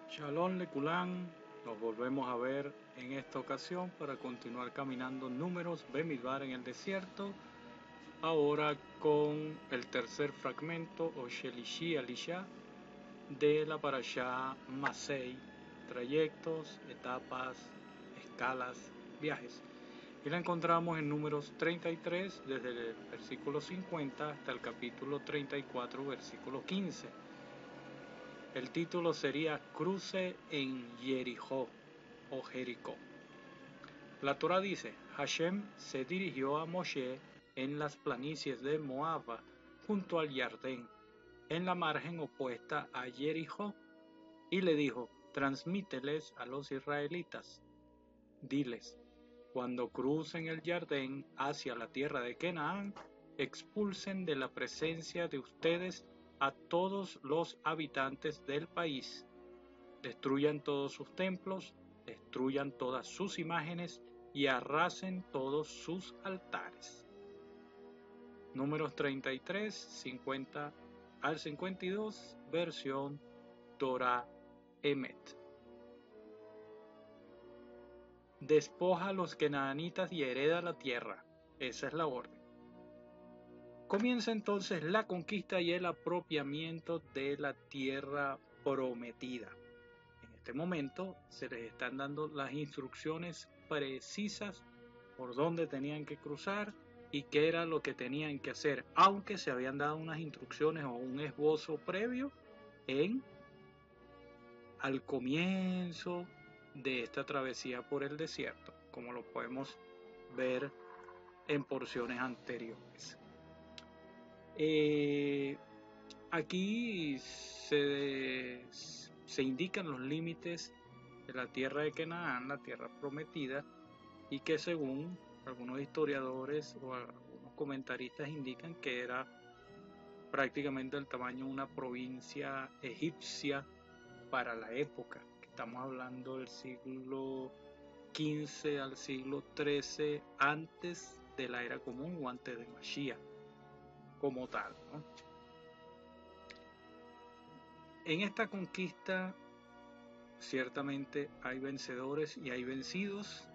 Shalom Lekulán, nos volvemos a ver en esta ocasión para continuar caminando números Bemidbar en el desierto, ahora con el tercer fragmento o Shelishi Alisha de la Parashá Masei, trayectos, etapas, escalas, viajes. Y la encontramos en números 33 desde el versículo 50 hasta el capítulo 34 versículo 15. El título sería Cruce en Jericó o Jericó. La Torá dice: Hashem se dirigió a Moshe en las planicies de Moab, junto al Jardén, en la margen opuesta a Jericó, y le dijo: transmíteles a los israelitas, diles: cuando crucen el Jardén hacia la tierra de Canaán, expulsen de la presencia de ustedes a todos los habitantes del país, destruyan todos sus templos, destruyan todas sus imágenes y arrasen todos sus altares. Números 33, 50 al 52, versión Torah Emet. Despoja a los canaanitas y hereda la tierra. Esa es la orden. Comienza entonces la conquista y el apropiamiento de la tierra prometida. En este momento se les están dando las instrucciones precisas por dónde tenían que cruzar y qué era lo que tenían que hacer, aunque se habían dado unas instrucciones o un esbozo previo al comienzo de esta travesía por el desierto, como lo podemos ver en porciones anteriores. Aquí se indican los límites de la tierra de Canaán, la tierra prometida, y que según algunos historiadores o algunos comentaristas indican que era prácticamente el tamaño de una provincia egipcia para la época. Estamos hablando del siglo XV al siglo XIII antes de la era común o antes de Mashiach como tal, ¿no? En esta conquista ciertamente hay vencedores y hay vencidos,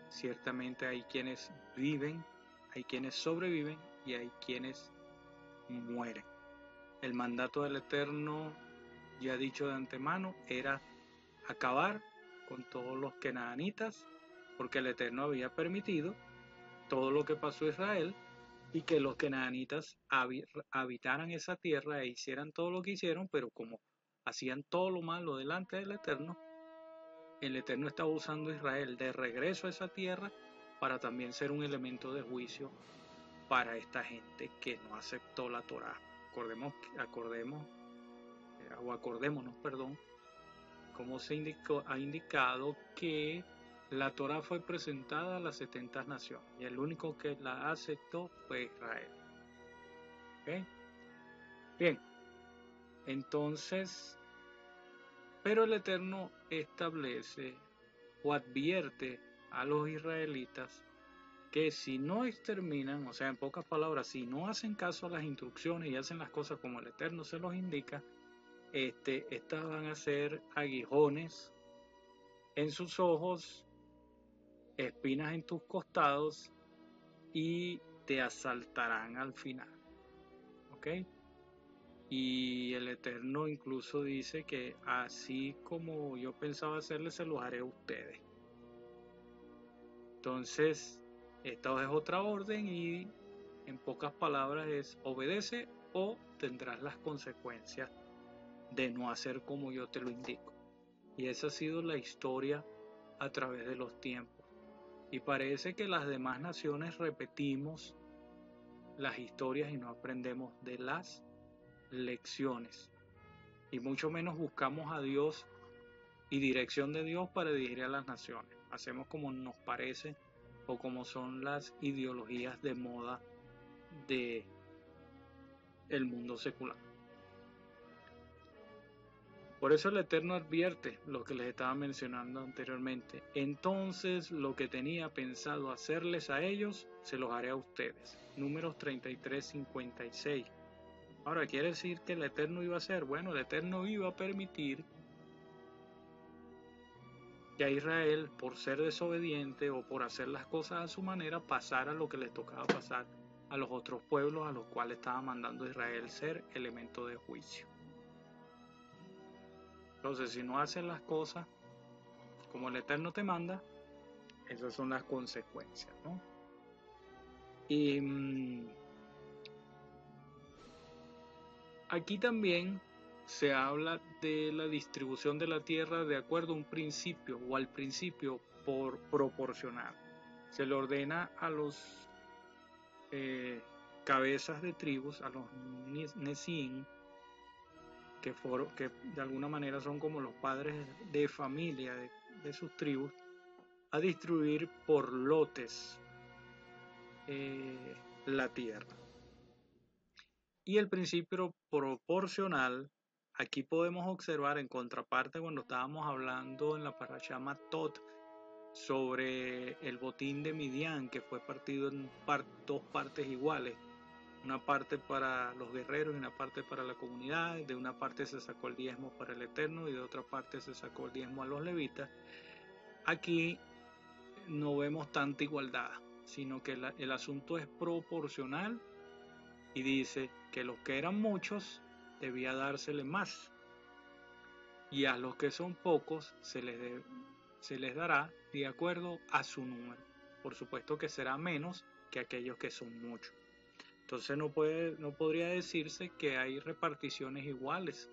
ciertamente hay quienes viven, hay quienes sobreviven y hay quienes mueren. El mandato del Eterno, ya dicho de antemano, era acabar con todos los canaanitas, porque el Eterno había permitido todo lo que pasó a Israel y que los canaanitas habitaran esa tierra e hicieran todo lo que hicieron, pero como hacían todo lo malo delante del Eterno, el Eterno estaba usando a Israel de regreso a esa tierra para también ser un elemento de juicio para esta gente que no aceptó la Torá. Acordémonos, como se ha indicado que la Torá fue presentada a las 70 naciones y el único que la aceptó fue Israel. ¿Okay? Bien, entonces, pero el Eterno establece o advierte a los israelitas que si no exterminan, o sea, en pocas palabras, si no hacen caso a las instrucciones y hacen las cosas como el Eterno se los indica, estas van a ser aguijones en sus ojos, espinas en tus costados y te asaltarán al final. ¿Ok? Y el Eterno incluso dice que así como yo pensaba hacerles, se los haré a ustedes. Entonces, esta es otra orden y en pocas palabras es: obedece o tendrás las consecuencias de no hacer como yo te lo indico. Y esa ha sido la historia a través de los tiempos. Y parece que las demás naciones repetimos las historias y no aprendemos de las lecciones. Y mucho menos buscamos a Dios y dirección de Dios para dirigir a las naciones. Hacemos como nos parece o como son las ideologías de moda de el mundo secular. Por eso el Eterno advierte lo que les estaba mencionando anteriormente. Entonces lo que tenía pensado hacerles a ellos, se los haré a ustedes. Números 33, 56. Ahora, ¿quiere decir que el Eterno iba a hacer? Bueno, el Eterno iba a permitir que a Israel, por ser desobediente o por hacer las cosas a su manera, pasara lo que les tocaba pasar a los otros pueblos a los cuales estaba mandando Israel ser elemento de juicio. Entonces, si no haces las cosas como el Eterno te manda, esas son las consecuencias, ¿no? Y aquí también se habla de la distribución de la tierra de acuerdo a un principio o al principio por proporcional. Se le ordena a los cabezas de tribus, a los Nesín, que de alguna manera son como los padres de familia de sus tribus, a distribuir por lotes la tierra. Y el principio proporcional, aquí podemos observar en contraparte cuando estábamos hablando en la parashá Matot sobre el botín de Midian, que fue partido en dos partes iguales, una parte para los guerreros y una parte para la comunidad. De una parte se sacó el diezmo para el Eterno y de otra parte se sacó el diezmo a los levitas. Aquí no vemos tanta igualdad, sino que el asunto es proporcional y dice que los que eran muchos debía dársele más, y a los que son pocos se les dará de acuerdo a su número. Por supuesto que será menos que aquellos que son muchos. Entonces no podría decirse que hay reparticiones iguales,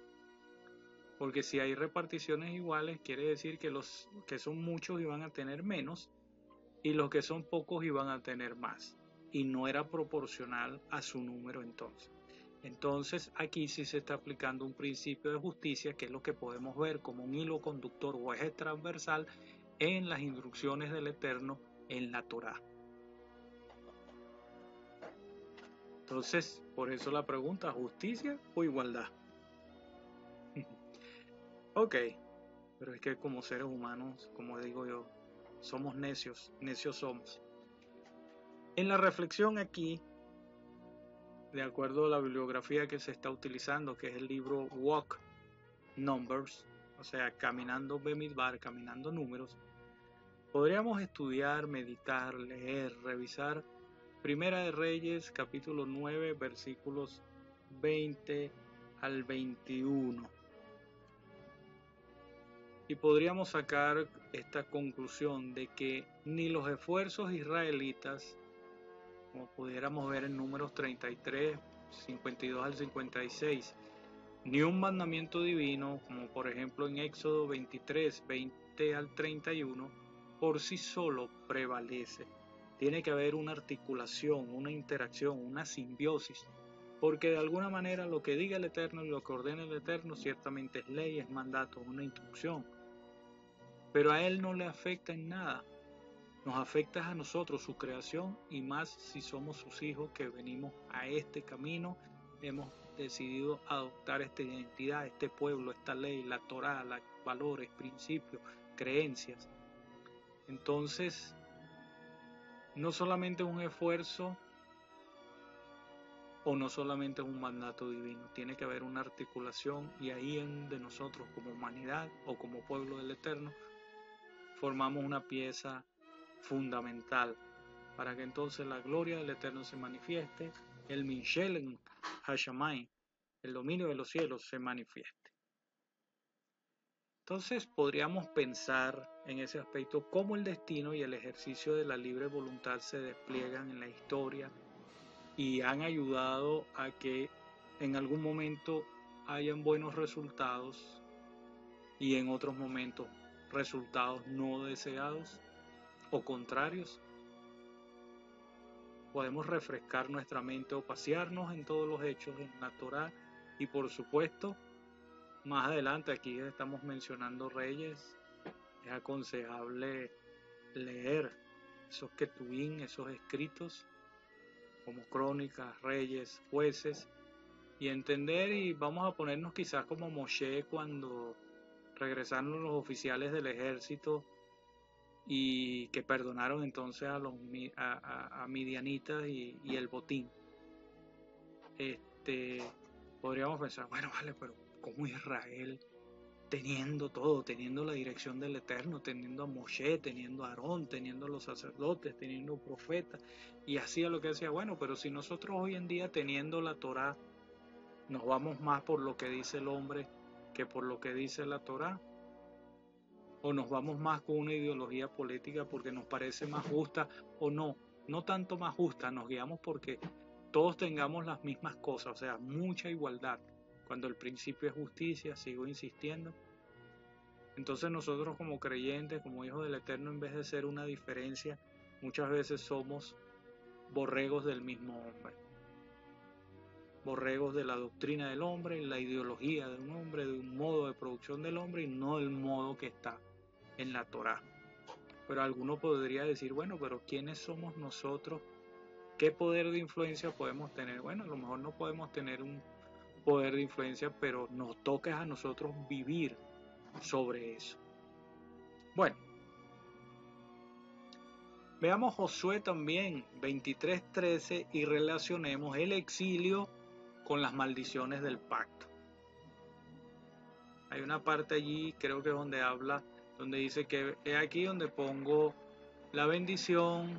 porque si hay reparticiones iguales quiere decir que los que son muchos iban a tener menos y los que son pocos iban a tener más, y no era proporcional a su número entonces. Entonces aquí sí se está aplicando un principio de justicia, que es lo que podemos ver como un hilo conductor o eje transversal en las instrucciones del Eterno en la Torá. Entonces, por eso la pregunta, ¿justicia o igualdad? Ok, pero es que como seres humanos, como digo yo, somos necios somos. En la reflexión aquí, de acuerdo a la bibliografía que se está utilizando, que es el libro Walk Numbers, o sea, caminando Bemidbar, caminando números, podríamos estudiar, meditar, leer, revisar Primera de Reyes, capítulo 9, versículos 20 al 21. Y podríamos sacar esta conclusión de que ni los esfuerzos israelitas, como pudiéramos ver en Números 33, 52 al 56, ni un mandamiento divino, como por ejemplo en Éxodo 23, 20 al 31, por sí solo prevalece. Tiene que haber una articulación, una interacción, una simbiosis, porque de alguna manera lo que diga el Eterno y lo que ordena el Eterno ciertamente es ley, es mandato, una instrucción, pero a Él no le afecta en nada. Nos afecta a nosotros, su creación, y más si somos sus hijos que venimos a este camino, hemos decidido adoptar esta identidad, este pueblo, esta ley, la Torá, los valores, principios, creencias. Entonces, no solamente es un esfuerzo o no solamente es un mandato divino, tiene que haber una articulación, y ahí en donde nosotros como humanidad o como pueblo del Eterno formamos una pieza fundamental para que entonces la gloria del Eterno se manifieste, el Minshelen Hashamayim, el dominio de los cielos, se manifieste. Entonces podríamos pensar en ese aspecto cómo el destino y el ejercicio de la libre voluntad se despliegan en la historia y han ayudado a que en algún momento hayan buenos resultados y en otros momentos resultados no deseados o contrarios. Podemos refrescar nuestra mente o pasearnos en todos los hechos en la Torá, y por supuesto más adelante, aquí estamos mencionando reyes, es aconsejable leer esos ketubín, esos escritos como crónicas, reyes, jueces, y entender, y vamos a ponernos quizás como Moshe cuando regresaron los oficiales del ejército y que perdonaron entonces a midianitas y el botín. Podríamos pensar, bueno, vale, pero ¿cómo Israel teniendo todo, teniendo la dirección del Eterno, teniendo a Moshe, teniendo a Aarón, teniendo a los sacerdotes, teniendo profetas, y hacía lo que decía. Bueno, pero si nosotros hoy en día teniendo la Torá, nos vamos más por lo que dice el hombre que por lo que dice la Torá, o nos vamos más con una ideología política porque nos parece más justa, o no tanto más justa, nos guiamos porque todos tengamos las mismas cosas, o sea, mucha igualdad, cuando el principio es justicia, sigo insistiendo. Entonces nosotros como creyentes, como hijos del Eterno, en vez de ser una diferencia, muchas veces somos borregos del mismo hombre, borregos de la doctrina del hombre, la ideología de un hombre, de un modo de producción del hombre y no del modo que está en la Torá. Pero alguno podría decir, bueno, pero ¿quiénes somos nosotros? ¿Qué poder de influencia podemos tener? Bueno, a lo mejor no podemos tener un poder de influencia, pero nos toca a nosotros vivir sobre eso. Bueno, veamos Josué también, 23:13, y relacionemos el exilio con las maldiciones del pacto. Hay una parte allí, creo que es donde habla, donde dice que es aquí donde pongo la bendición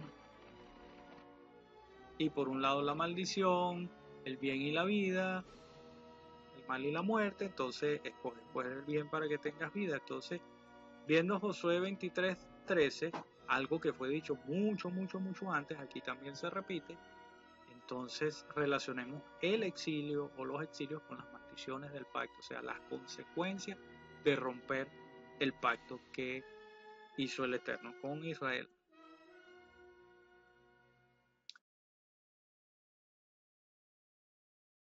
y por un lado la maldición, el bien y la vida, el mal y la muerte. Entonces escoge pues el bien para que tengas vida. Entonces, viendo Josué 23:13, algo que fue dicho mucho antes, aquí también se repite. Entonces relacionemos el exilio o los exilios con las maldiciones del pacto, o sea, las consecuencias de romper el pacto que hizo el Eterno con Israel.